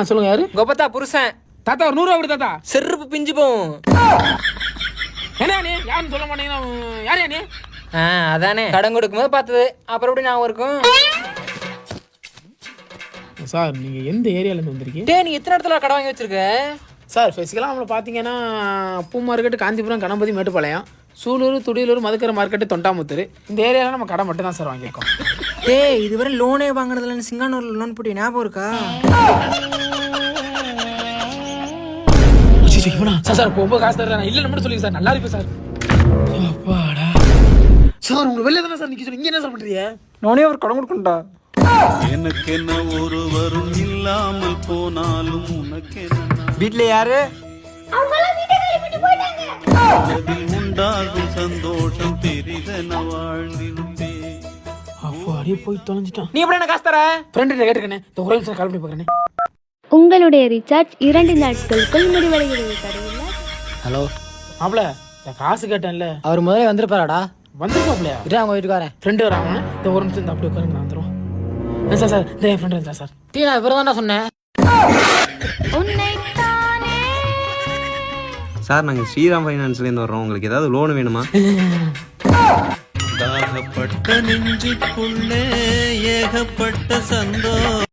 சொல்லுங்க யாரு? கோபத்தா புருஷன். தாத்தா ஒரு 100 ரூபா கொடு தாத்தா. செருப்பு பிஞ்சு போகும். என்ன நீ யாருன்னு சொல்ல மாட்டீங்கன்னா யாரே நீ? அதானே கடன் கொடுக்கும்போது பார்த்தது. அப்புறம் எப்படி ஞாபகம் இருக்கும்? சார் நீங்கள் எந்த ஏரியாவிலேருந்து வந்திருக்கீங்க? நீ எத்தனை இடத்துல கடை வாங்கி வச்சிருக்க? சார் ஃபிசிக்கலாக நம்மளை பார்த்தீங்கன்னா பூ மார்க்கெட்டு, காந்திபுரம், கணபதி, மேட்டுப்பாளையம், சூலூர், துடியலூர், மதுக்கரை மார்க்கெட்டு, தொண்டாமுத்தூர், இந்த ஏரியாவில் நம்ம கடை மட்டும் தான் சார் வாங்கியிருக்கோம். இதுவரை லோனே வாங்கினதுல சிங்கானூர்ல லோன் போட்டு ஞாபகம் இருக்கா? சார் ரொம்ப காசு தரேன் இல்லை மட்டும் சொல்லுங்க சார், நல்லா இருக்கு சார். அப்பாடா சார், உங்களுக்கு வெளியே தானே சார் நிற்க சொல்லி இங்கே என்ன சார் பண்ணுறீங்க? நானே ஒரு கடன் கொடுக்கணும்டா. எனக்கு என்ன ஒருவரும் இல்லாமல் போனாலும் உனக்கு வீட்ல யாரு? உண்டாகும் சந்தோஷம் பெரிதென வாழ்ந்திருப்பேன். அப்படியே போய் தொலைஞ்சிட்டான். நீ எப்படி என்ன காசு தர? ஃப்ரெண்டு கேட்டுக்கண்ணே, இந்த ஒரே நிமிஷம் கால் பண்ணி பார்க்குறேன். உங்களுடைய ரீசார்ஜ் 2 நாட்களுக்குள் முடிவடைகிறது. தருவீங்களா? ஹலோ மாப்பிள, இந்த காசு கேட்டேன்ல, அவர் முதல்ல வந்திருப்பாராடா. வந்துருப்பாப்லையா? இதே அவங்க வீட்டுக்காரன் ஃப்ரெண்டு வராங்க. இந்த ஒரு நிமிஷம் இந்த அப்படி உட்காருங்க, நான் வந்துடுவோம். சார் சார் இந்த என் ஃப்ரெண்டு இருந்தா சார். நான் இவரை தானே சொன்னேன். சார் நாங்கள் ஸ்ரீராம் ஃபைனான்ஸ்லேருந்து வர்றோம். உங்களுக்கு ஏதாவது லோன் வேணுமா? தாகப்பட்ட நெஞ்சுக்குள்ளே ஏகப்பட்ட சந்தோஷம்.